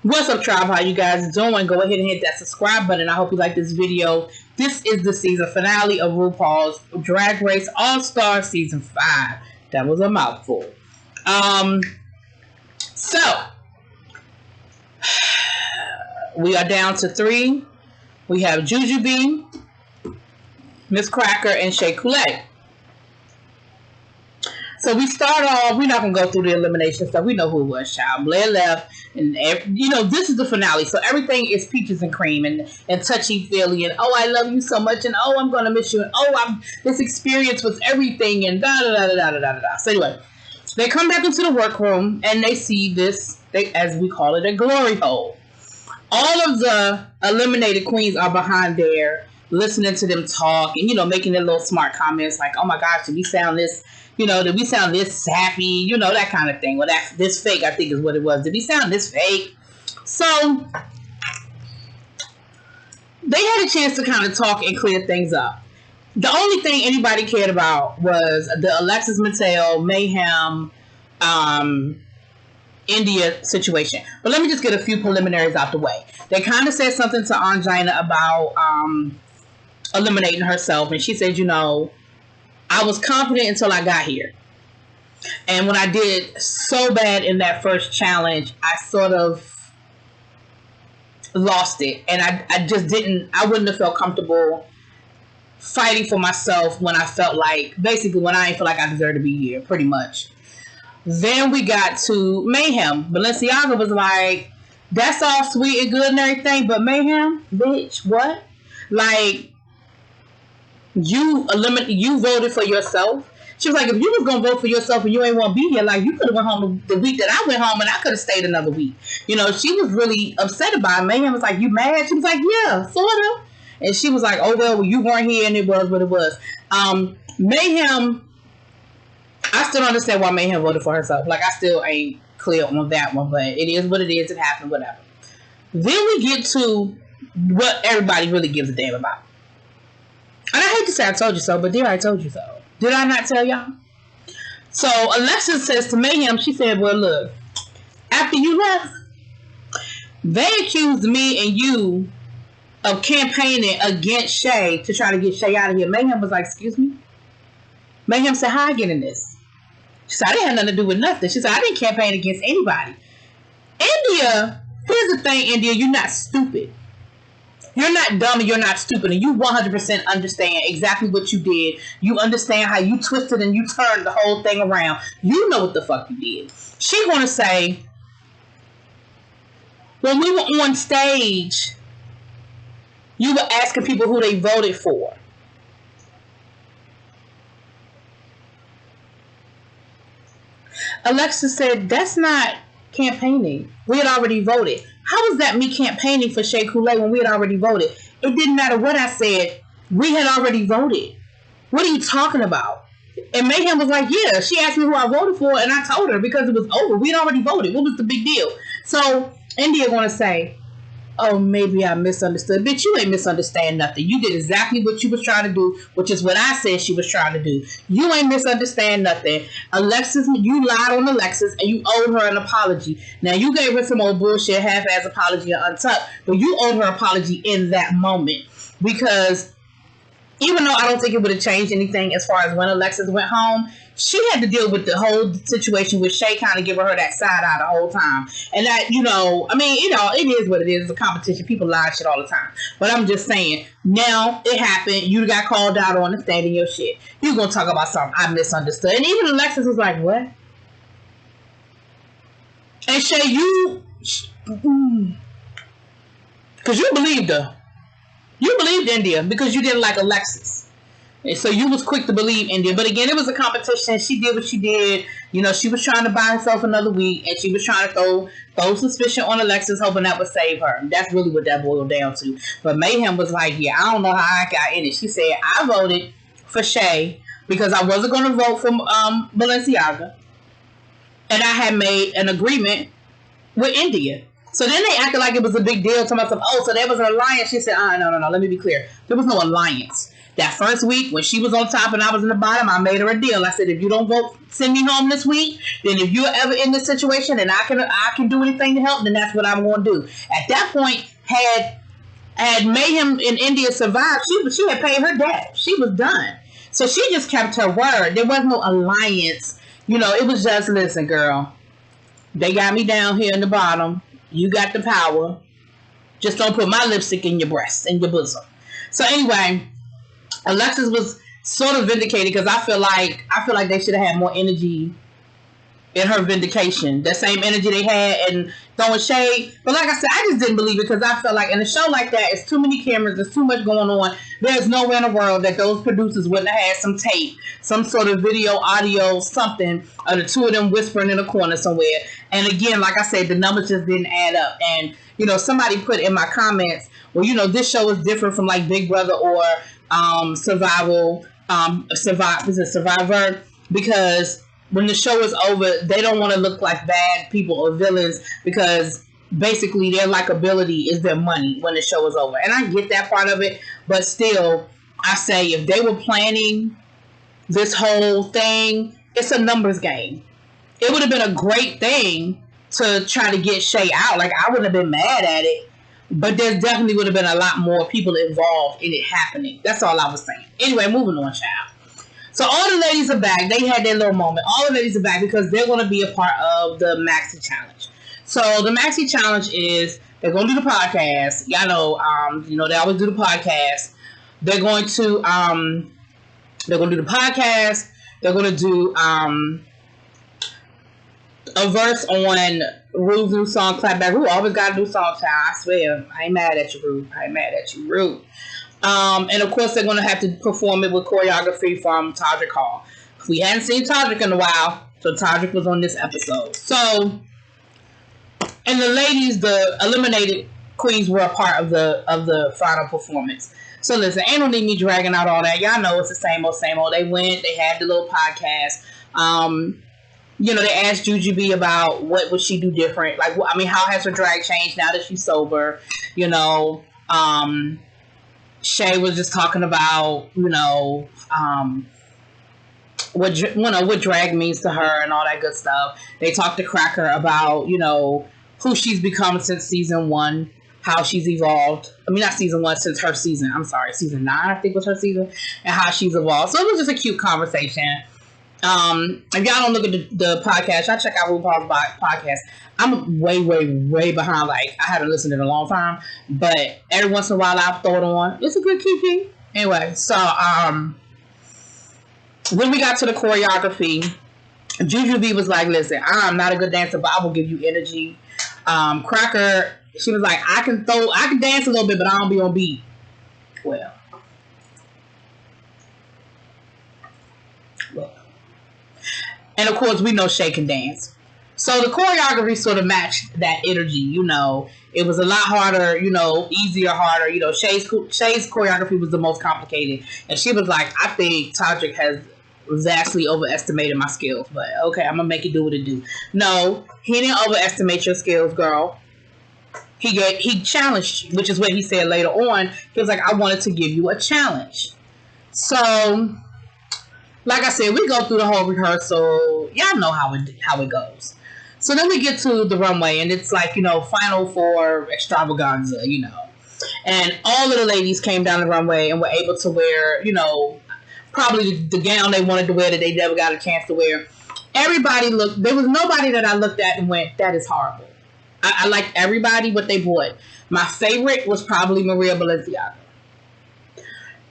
What's up, tribe? How you guys doing? Go ahead and hit that subscribe button. I hope you like this video. This is the season finale of RuPaul's Drag Race All-Star Season 5. That was a mouthful. So, we are down to 3. We have Jujubee, Miss Cracker, and Shea Coulee. So we start off, we're not going to go through the elimination stuff. We know who it was, child. Blair left, and this is the finale. So everything is peaches and cream and touchy-feely, and oh, I love you so much, and oh, I'm going to miss you, and oh, this experience was everything, and da-da-da-da-da-da-da-da. So anyway, they come back into the workroom, and they see this, as we call it, a glory hole. All of the eliminated queens are behind there, listening to them talk, and, making their little smart comments like, oh my gosh, did we sound this... did we sound this sappy? That kind of thing. Well, this fake, I think, is what it was. Did we sound this fake? So, they had a chance to kind of talk and clear things up. The only thing anybody cared about was the Alexis Mattel, Mayhem, India situation. But let me just get a few preliminaries out the way. They kind of said something to Angina about eliminating herself. And she said, I was confident until I got here. And when I did so bad in that first challenge, I sort of lost it. And I wouldn't have felt comfortable fighting for myself when I felt like, basically when I didn't feel like I deserved to be here, pretty much. Then we got to Mayhem. Balenciaga was like, that's all sweet and good and everything, but Mayhem, bitch, what? Like, you voted for yourself. She was like, if you was gonna vote for yourself and you ain't want to be here, like, you could have went home the week that I went home, and I could have stayed another week. She was really upset about it. Mayhem was like, you mad? She was like, yeah, sort of. And she was like, oh well, you weren't here, and it was what it was. Mayhem, I still don't understand why Mayhem voted for herself. Like, I still ain't clear on that one, but it is what it is. It happened, whatever. Then we get to what everybody really gives a damn about. And I hate to say I told you so, but dear, I told you so. Did I not tell y'all? So Alexis says to Mayhem, she said, well, look, after you left, they accused me and you of campaigning against Shea to try to get Shea out of here. Mayhem was like, excuse me? Mayhem said, how I get in this? She said, I didn't have nothing to do with nothing. She said, I didn't campaign against anybody. India, here's the thing, India, you're not stupid. You're not dumb and you're not stupid, and you 100% understand exactly what you did. You understand how you twisted and you turned the whole thing around. You know what the fuck you did. She's going to say, when we were on stage, you were asking people who they voted for. Alexis said, that's not campaigning. We had already voted. How was that me campaigning for Shea Coulee when we had already voted? It didn't matter what I said. We had already voted. What are you talking about? And Mayhem was like, yeah, she asked me who I voted for, and I told her because it was over. We had already voted. What was the big deal? So India going to say, oh, maybe I misunderstood. Bitch, you ain't misunderstand nothing. You did exactly what you was trying to do, which is what I said she was trying to do. You ain't misunderstand nothing. Alexis, you lied on Alexis, and you owed her an apology. Now, you gave her some old bullshit, half-ass apology and untucked, but you owed her an apology in that moment. Because even though I don't think it would have changed anything as far as when Alexis went home, she had to deal with the whole situation with Shea kind of giving her that side eye the whole time. And that, it is what it is. It's a competition. People lie shit all the time. But I'm just saying, now it happened. You got called out on the stand in your shit. You're going to talk about something I misunderstood. And even Alexis was like, what? And Shea, because you believed her. You believed India because you didn't like Alexis. And so you was quick to believe India. But again, it was a competition. She did what she did. She was trying to buy herself another week. And she was trying to throw suspicion on Alexis, hoping that would save her. That's really what that boiled down to. But Mayhem was like, yeah, I don't know how I got in it. She said, I voted for Shea because I wasn't going to vote for Balenciaga. And I had made an agreement with India. So then they acted like it was a big deal. Talking about so there was an alliance. She said, no, let me be clear. There was no alliance. That first week when she was on top and I was in the bottom, I made her a deal. I said, if you don't vote, send me home this week, then if you're ever in this situation and I can do anything to help, then that's what I'm going to do. At that point, had Mayhem in India survived, she had paid her debt. She was done. So she just kept her word. There was no alliance. You know, it was just, listen, girl, they got me down here in the bottom. You got the power. Just don't put my lipstick in your breast, in your bosom. So anyway, Alexis was sort of vindicated because I feel like they should have had more energy in her vindication. That same energy they had in throwing shade. But like I said, I just didn't believe it because I felt like in a show like that, it's too many cameras, there's too much going on. There's nowhere in the world that those producers wouldn't have had some tape, some sort of video, audio, something, of the two of them whispering in a corner somewhere. And again, like I said, the numbers just didn't add up. And, you know, somebody put in my comments, well, you know, this show is different from like Big Brother or Survivor, because when the show is over, they don't want to look like bad people or villains because basically their likability is their money when the show is over. And I get that part of it, but still, I say if they were planning this whole thing, it's a numbers game. It would have been a great thing to try to get Shay out. Like, I wouldn't have been mad at it, but there definitely would have been a lot more people involved in it happening. That's all I was saying. Anyway, moving on, child. So all the ladies are back. They had their little moment. All the ladies are back because they're going to be a part of the Maxi Challenge. So the Maxi Challenge is they're going to do the podcast. Y'all know, they always do the podcast. They're going to do the podcast. They're going to do a verse on Ru's new song, Clap Back. Ru always got a new song, child. I swear. I ain't mad at you, Ru. I ain't mad at you, Ru. And of course, they're going to have to perform it with choreography from Todrick Hall. We hadn't seen Todrick in a while, so Todrick was on this episode. So, and the ladies, the eliminated queens, were a part of the final performance. So listen, ain't no need me dragging out all that. Y'all know it's the same old, same old. They went, they had the little podcast. You know, they asked Jujubee about what would she do different. Like, I mean, how has her drag changed now that she's sober? You know, Shay was just talking about, you know, what drag means to her and all that good stuff. They talked to Cracker about, you know, who she's become since season 1, how she's evolved. I mean, not season 1, since her season. I'm sorry, season 9, I think was her season, and how she's evolved. So it was just a cute conversation. If y'all don't look at the podcast, y'all check out RuPaul's podcast. I'm way behind. Like, I haven't listened in a long time, but every once in a while I'll throw it on. It's a good Kiki. Anyway, so when we got to the choreography, Jujubee was like, listen, I'm not a good dancer, but I will give you energy. Cracker, she was like, I can dance a little bit, but I don't be on beat. Well. And of course, we know Shay can dance. So the choreography sort of matched that energy, you know. It was a lot harder, you know, easier, harder. You know, Shay's choreography was the most complicated. And she was like, I think Todrick has vastly overestimated my skills. But okay, I'm going to make it do what it do. No, he didn't overestimate your skills, girl. He challenged you, which is what he said later on. He was like, I wanted to give you a challenge. So, like I said, we go through the whole rehearsal. Y'all know how it goes. So then we get to the runway, and it's like, you know, Final Four extravaganza, you know. And all of the ladies came down the runway and were able to wear, you know, probably the gown they wanted to wear that they never got a chance to wear. Everybody looked, there was nobody that I looked at and went, that is horrible. I liked everybody, what they bought. My favorite was probably Maria Balenciaga.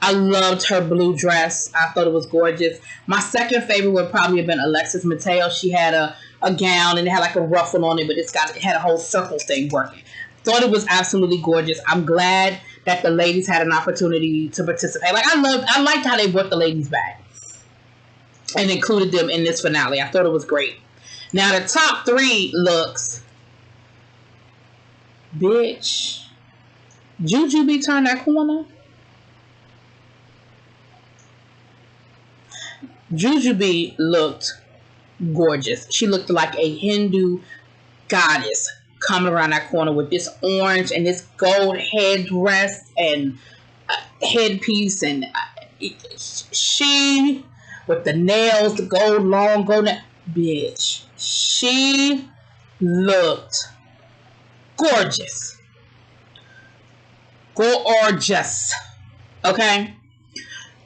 I loved her blue dress. I thought it was gorgeous. My second favorite would probably have been Alexis Mateo. She had a gown and it had like a ruffle on it, but it had a whole circle thing working. Thought it was absolutely gorgeous. I'm glad that the ladies had an opportunity to participate. Like, I liked how they brought the ladies back and included them in this finale. I thought it was great. Now the top 3 looks, bitch, Jujubee turned that corner. Jujubee looked gorgeous. She looked like a Hindu goddess coming around that corner with this orange and this gold headdress and headpiece, and she with the nails, the gold long gold nails, bitch. She looked gorgeous. Gorgeous. Okay.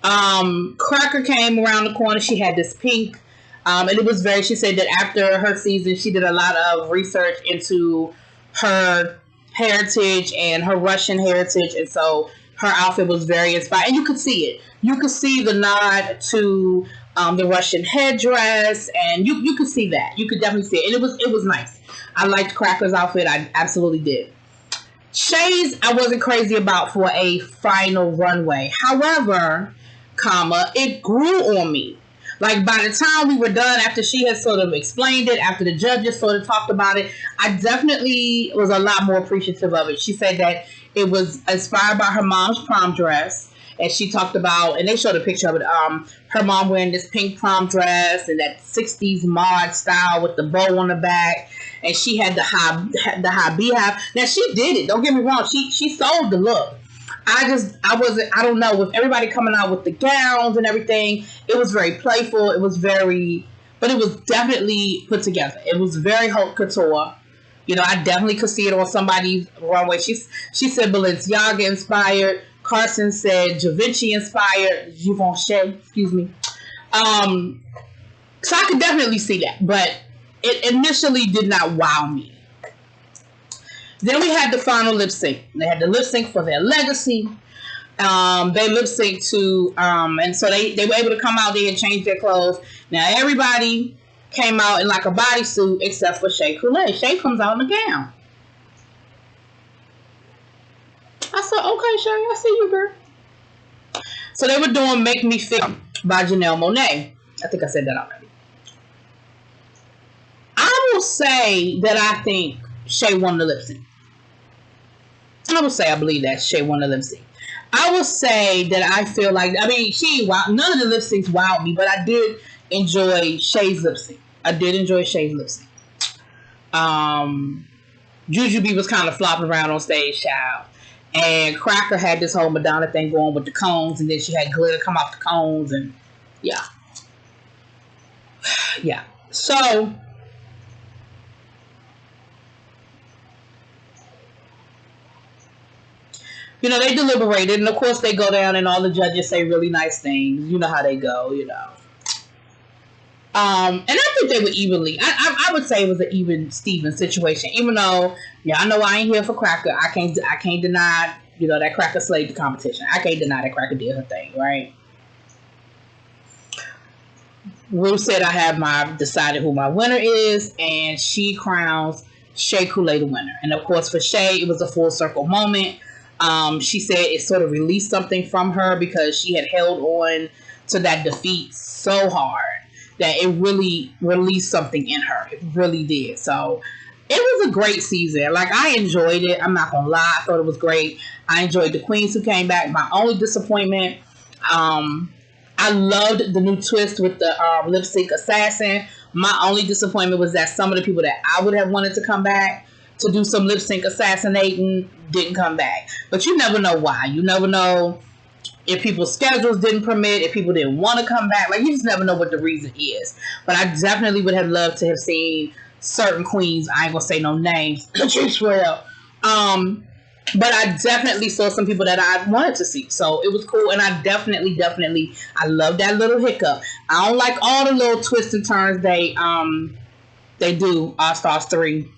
Cracker came around the corner. She had this pink. And it was she said that after her season, she did a lot of research into her heritage and her Russian heritage. And so her outfit was very inspired. And you could see it. You could see the nod to the Russian headdress. And you could see that. You could definitely see it. And it was nice. I liked Cracker's outfit. I absolutely did. Shay's, I wasn't crazy about for a final runway. However, it grew on me. Like, by the time we were done, after she had sort of explained it, after the judges sort of talked about it, I definitely was a lot more appreciative of it. She said that it was inspired by her mom's prom dress. And she talked about, and they showed a picture of it, her mom wearing this pink prom dress and that 60s mod style with the bow on the back. And she had the high beehive. Now, she did it. Don't get me wrong. She sold the look. I don't know, with everybody coming out with the gowns and everything, it was very playful. But it was definitely put together. It was very haute couture. You know, I definitely could see it on somebody's runway. She said Balenciaga inspired. Carson said Givenchy inspired. Givenchy, excuse me. So I could definitely see that. But it initially did not wow me. Then we had the final lip sync. They had the lip sync for their legacy. They lip synced to, and so they were able to come out there and change their clothes. Now everybody came out in like a bodysuit except for Shea Coulee. Shea comes out in a gown. I said, okay, Shea, I see you, girl. So they were doing Make Me Feel by Janelle Monáe. I think I said that already. I will say that I think Shea won the lip sync. I will say I believe that Shea won the lip sync. I will say that I feel like, none of the lip syncs wowed me, but I did enjoy Shea's lip sync. Jujubee was kind of flopping around on stage, child. And Cracker had this whole Madonna thing going with the cones, and then she had glitter come off the cones, and yeah. Yeah. So you know, they deliberated, and of course they go down and all the judges say really nice things. You know how they go, you know. And I think they were evenly. I would say it was an even Steven situation. Even though, yeah, I know I ain't here for Cracker. I can't deny, you know, that Cracker slayed the competition. I can't deny that Cracker did her thing, right? Ru said I have decided who my winner is, and she crowns Shea Coulee the winner. And of course for Shea, it was a full circle moment. She said it sort of released something from her because she had held on to that defeat so hard that it really released something in her. It really did. So it was a great season. Like, I enjoyed it. I'm not gonna lie. I thought it was great. I enjoyed the queens who came back. My only disappointment, I loved the new twist with the lip sync assassin. My only disappointment was that some of the people that I would have wanted to come back to do some lip sync assassinating didn't come back. But you never know why. You never know if people's schedules didn't permit, if people didn't want to come back. Like, you just never know what the reason is. But I definitely would have loved to have seen certain queens. I ain't gonna say no names. But I definitely saw some people that I wanted to see. So it was cool. And I definitely, I love that little hiccup. I don't like all the little twists and turns they do, All Stars 3.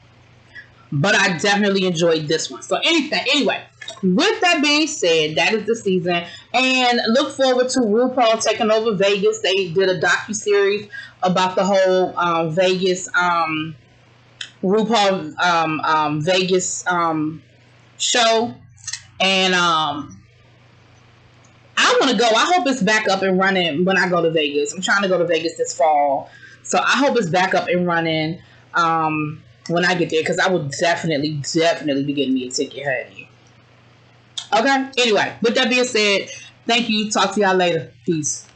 But I definitely enjoyed this one. So anyway, with that being said, that is the season. And look forward to RuPaul taking over Vegas. They did a docuseries about the whole Vegas, RuPaul Vegas show. And I want to go. I hope it's back up and running when I go to Vegas. I'm trying to go to Vegas this fall. So I hope it's back up and running when I get there, because I will definitely be getting me a ticket, honey. Okay? Anyway, with that being said, thank you. Talk to y'all later. Peace.